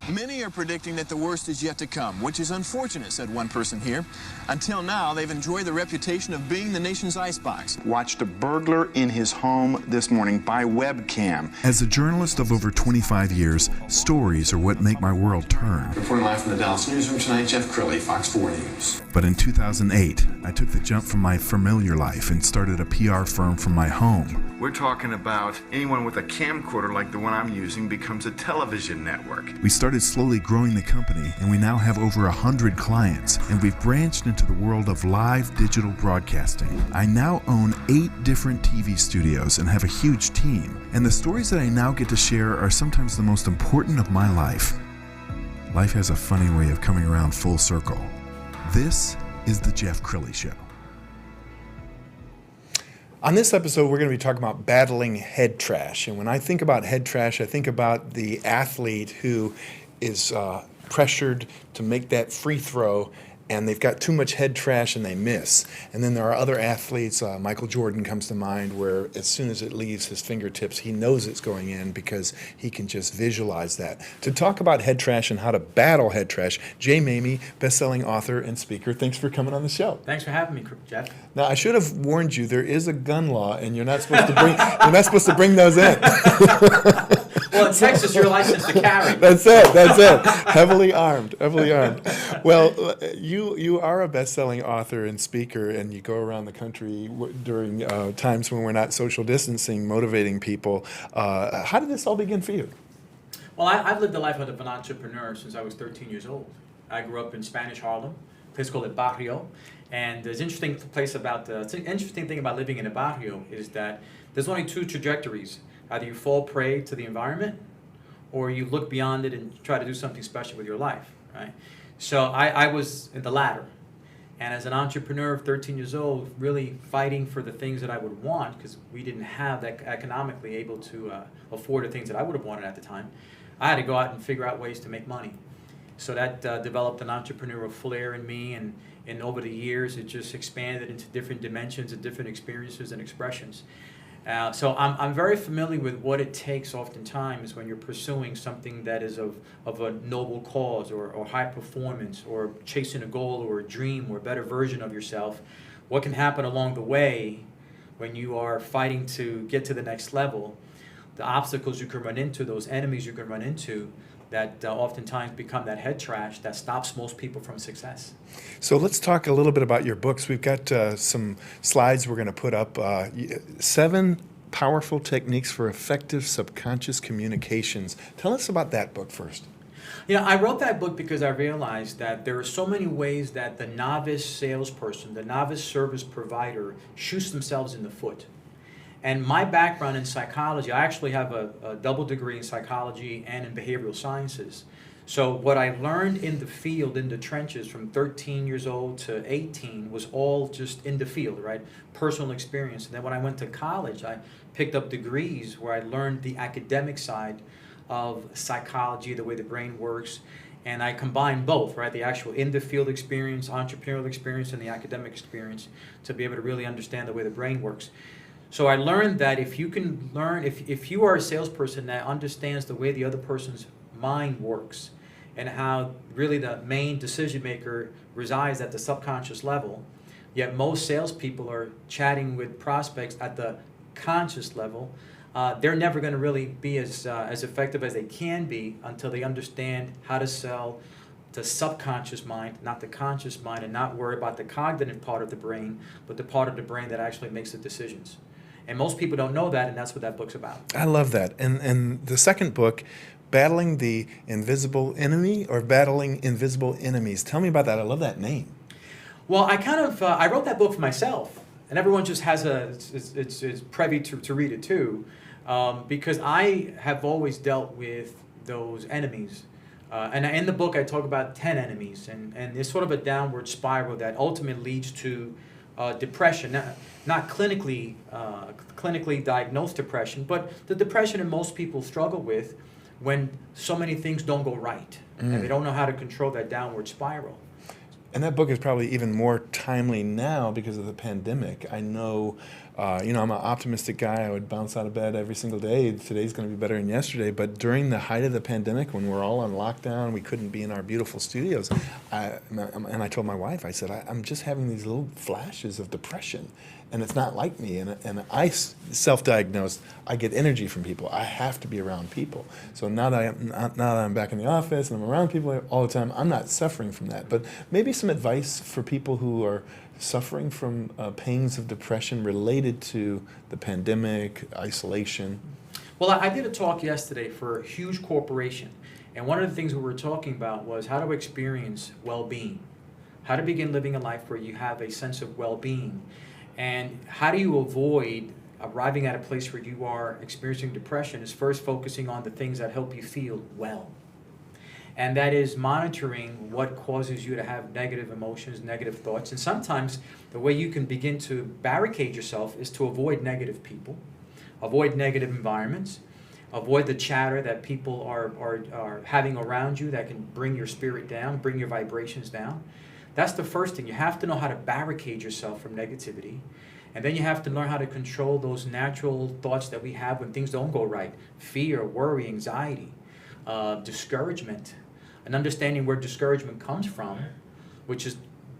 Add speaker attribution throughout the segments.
Speaker 1: Many are predicting that the worst is yet to come, which is unfortunate, said one person here. Until now, they've enjoyed the reputation of being the nation's icebox.
Speaker 2: Watched a burglar in his home this morning by webcam.
Speaker 3: As a journalist of over 25 years, stories are what make my world turn.
Speaker 1: Reporting live from the Dallas newsroom tonight, Jeff Crilley, Fox 4 News.
Speaker 3: But in 2008, I took the jump from my familiar life and started a PR firm from my home.
Speaker 2: We're talking about anyone with a camcorder like the one I'm using becomes a television network.
Speaker 3: We started slowly growing the company, and we now have over 100 clients, and we've branched into the world of live digital broadcasting. I now own 8 different TV studios and have a huge team, and the stories that I now get to share are sometimes the most important of my life. Life has a funny way of coming around full circle. This is the Jeff Crilley Show.
Speaker 4: On this episode, we're going to be talking about battling head trash. And when I think about head trash, I think about the athlete who is pressured to make that free throw, and they've got too much head trash and they miss. And then there are other athletes, Michael Jordan comes to mind, where as soon as it leaves his fingertips, he knows it's going in because he can just visualize that. To talk about head trash and how to battle head trash, Maymi, best-selling author and speaker, thanks for coming on the show.
Speaker 5: Thanks for having me, Jeff.
Speaker 4: Now, I should have warned you, there is a gun law, and you're not supposed to bring those in.
Speaker 5: Well, in Texas, you're licensed to carry.
Speaker 4: That's it. Heavily armed. Well, you are a best-selling author and speaker, and you go around the country during times when we're not social distancing, motivating people. How did this all begin for you?
Speaker 5: Well, I've lived the life of an entrepreneur since I was 13 years old. I grew up in Spanish Harlem, a place called El Barrio. And the interesting thing about living in a barrio is that there's only 2 trajectories. Either you fall prey to the environment, or you look beyond it and try to do something special with your life, right? So I was in the latter. And as an entrepreneur of 13 years old, really fighting for the things that I would want, because we didn't have that economically able to afford the things that I would have wanted at the time, I had to go out and figure out ways to make money. So that developed an entrepreneurial flair in me, and over the years, it just expanded into different dimensions and different experiences and expressions. So I'm very familiar with what it takes oftentimes when you're pursuing something that is of a noble cause or high performance or chasing a goal or a dream or a better version of yourself. What can happen along the way when you are fighting to get to the next level, the obstacles you can run into, those enemies you can run into, that oftentimes become that head trash that stops most people from success.
Speaker 4: So let's talk a little bit about your books. We've got some slides we're going to put up. 7 powerful techniques for effective subconscious communications. Tell us about that book first.
Speaker 5: You know, I wrote that book because I realized that there are so many ways that the novice salesperson, the novice service provider shoots themselves in the foot. And my background in psychology, I actually have a double degree in psychology and in behavioral sciences. So what I learned in the field, in the trenches, from 13 years old to 18 was all just in the field, right? Personal experience. And then when I went to college, I picked up degrees where I learned the academic side of psychology, the way the brain works. And I combined both, right? The actual in-the-field experience, entrepreneurial experience, and the academic experience to be able to really understand the way the brain works. So I learned that if you can learn, if you are a salesperson that understands the way the other person's mind works and how really the main decision maker resides at the subconscious level, yet most salespeople are chatting with prospects at the conscious level, they're never going to really be as effective as they can be until they understand how to sell the subconscious mind, not the conscious mind, and not worry about the cognitive part of the brain, but the part of the brain that actually makes the decisions. And most people don't know that, and that's what that book's about. I
Speaker 4: love that. And the second book, Battling the Invisible Enemy or Battling Invisible Enemies. Tell me about that. I love that name.
Speaker 5: Well, I wrote that book for myself, and everyone just has is privy to read it too, because I have always dealt with those enemies. And in the book, I talk about 10 enemies, and it's sort of a downward spiral that ultimately leads to depression, not clinically diagnosed depression, but the depression that most people struggle with when so many things don't go right, and they don't know how to control that downward spiral.
Speaker 4: And that book is probably even more timely now because of the pandemic. I know, I'm an optimistic guy. I would bounce out of bed every single day. Today's going to be better than yesterday. But during the height of the pandemic, when we're all on lockdown, we couldn't be in our beautiful studios. And I told my wife, I said, I'm just having these little flashes of depression. And it's not like me. And I self-diagnosed. I get energy from people. I have to be around people. So now that I'm back in the office and I'm around people all the time, I'm not suffering from that. But maybe some advice for people who are suffering from pains of depression related to the pandemic, isolation.
Speaker 5: Well, I did a talk yesterday for a huge corporation. And one of the things we were talking about was how to experience well-being, how to begin living a life where you have a sense of well-being. And how do you avoid arriving at a place where you are experiencing depression is first focusing on the things that help you feel well. And that is monitoring what causes you to have negative emotions, negative thoughts. And sometimes the way you can begin to barricade yourself is to avoid negative people, avoid negative environments, avoid the chatter that people are having around you that can bring your spirit down, bring your vibrations down. That's the first thing. You have to know how to barricade yourself from negativity. And then you have to learn how to control those natural thoughts that we have when things don't go right. Fear, worry, anxiety, discouragement. And understanding where discouragement comes from, which is,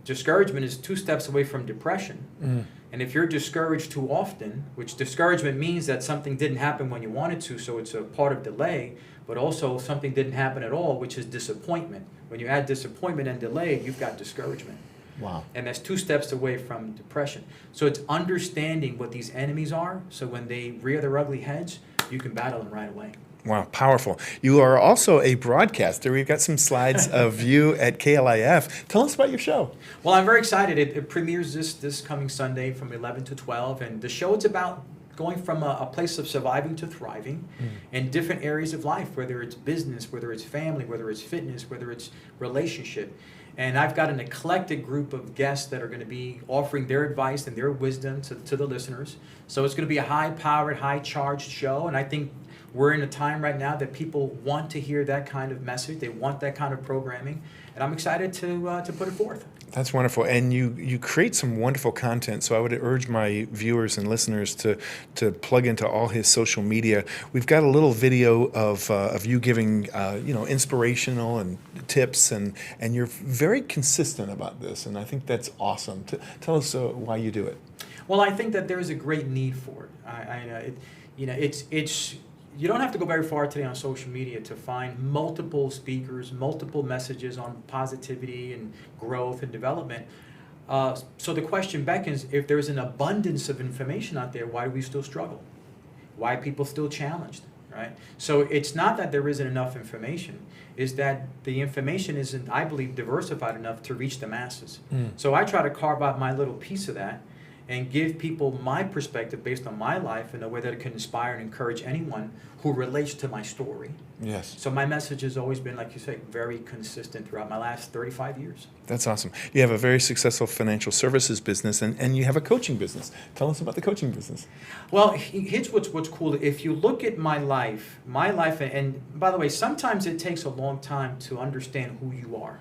Speaker 5: discouragement is 2 steps away from depression. And if you're discouraged too often, which discouragement means that something didn't happen when you wanted to, so it's a part of delay, but also something didn't happen at all, which is disappointment. When you add disappointment and delay, you've got discouragement.
Speaker 4: Wow. And
Speaker 5: that's 2 steps away from depression. So it's understanding what these enemies are, so when they rear their ugly heads, you can battle them right away.
Speaker 4: Wow, powerful. You are also a broadcaster. We've got some slides of you at KLIF. Tell us about your show.
Speaker 5: Well, I'm very excited. It premieres this coming Sunday from 11 to 12. And the show is about going from a place of surviving to thriving in different areas of life, whether it's business, whether it's family, whether it's fitness, whether it's relationship. And I've got an eclectic group of guests that are going to be offering their advice and their wisdom to the listeners. So it's going to be a high-powered, high-charged show. And I think we're in a time right now that people want to hear that kind of message. They want that kind of programming. And I'm excited to put it forth.
Speaker 4: That's wonderful. And you create some wonderful content. So I would urge my viewers and listeners to plug into all his social media. We've got a little video of you giving inspirational and tips, and you're very consistent about this. And I think that's awesome. Tell us why you do it.
Speaker 5: Well, I think that there's a great need for it. You don't have to go very far today on social media to find multiple speakers, multiple messages on positivity and growth and development. So the question beckons, if there's an abundance of information out there, why do we still struggle? Why are people still challenged, right? So it's not that there isn't enough information, it's that the information isn't, I believe, diversified enough to reach the masses. So I try to carve out my little piece of that and give people my perspective based on my life in a way that it can inspire and encourage anyone who relates to my story.
Speaker 4: Yes.
Speaker 5: So my message has always been, like you say, very consistent throughout my last 35 years.
Speaker 4: That's awesome. You have a very successful financial services business, and you have a coaching business. Tell us about the coaching business.
Speaker 5: Well, here's what's cool. If you look at my life, and by the way, sometimes it takes a long time to understand who you are.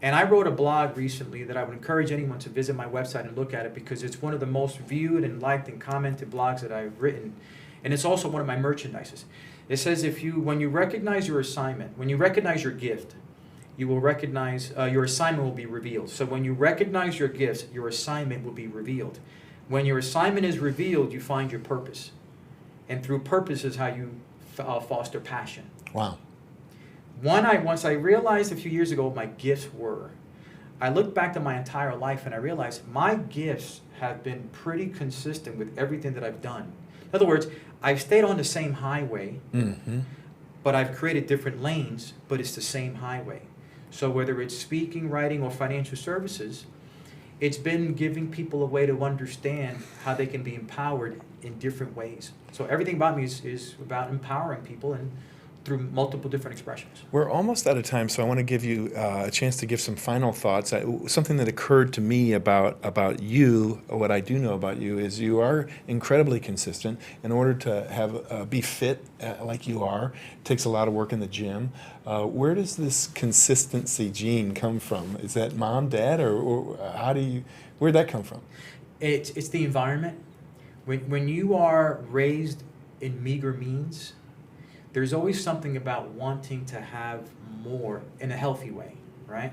Speaker 5: And I wrote a blog recently that I would encourage anyone to visit my website and look at it, because it's one of the most viewed and liked and commented blogs that I've written. And it's also one of my merchandises. It says when you recognize your assignment, when you recognize your gift, you will recognize your assignment will be revealed. So when you recognize your gifts, your assignment will be revealed. When your assignment is revealed, you find your purpose. And through purpose is how you foster passion.
Speaker 4: Wow.
Speaker 5: Once I realized a few years ago what my gifts were, I looked back to my entire life and I realized my gifts have been pretty consistent with everything that I've done. In other words, I've stayed on the same highway, but I've created different lanes, but it's the same highway. So whether it's speaking, writing, or financial services, it's been giving people a way to understand how they can be empowered in different ways. So everything about me is about empowering people and through multiple different expressions.
Speaker 4: We're almost out of time, so I want to give you a chance to give some final thoughts. Something that occurred to me about you, what I do know about you, is you are incredibly consistent. In order to have be fit like you are, it takes a lot of work in the gym. Where does this consistency gene come from? Is that mom, dad, or where'd that come from?
Speaker 5: It's the environment. When you are raised in meager means, there's always something about wanting to have more in a healthy way, right?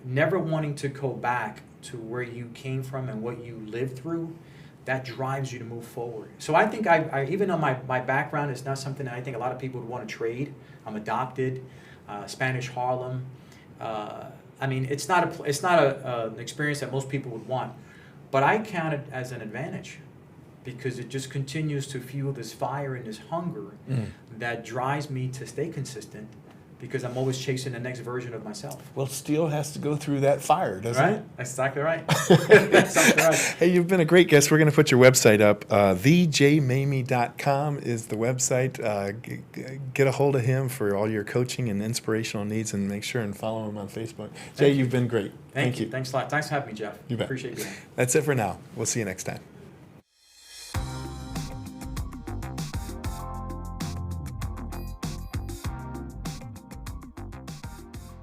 Speaker 5: Never wanting to go back to where you came from and what you lived through, that drives you to move forward. So I think I even though my background is not something that I think a lot of people would want to trade. I'm adopted, Spanish Harlem. I mean, it's not an experience that most people would want, but I count it as an advantage, because it just continues to fuel this fire and this hunger that drives me to stay consistent, because I'm always chasing the next version of myself.
Speaker 4: Well, steel has to go through that fire, doesn't it?
Speaker 5: That's exactly right. That's exactly right.
Speaker 4: Hey, you've been a great guest. We're going to put your website up. thejmaymi.com is the website. Get a hold of him for all your coaching and inspirational needs, and make sure and follow him on Facebook. Jay, you've been great. Thank you.
Speaker 5: Thanks a lot. Thanks for having me, Jeff.
Speaker 4: You bet.
Speaker 5: Appreciate you.
Speaker 4: That's it for now. We'll see you next time.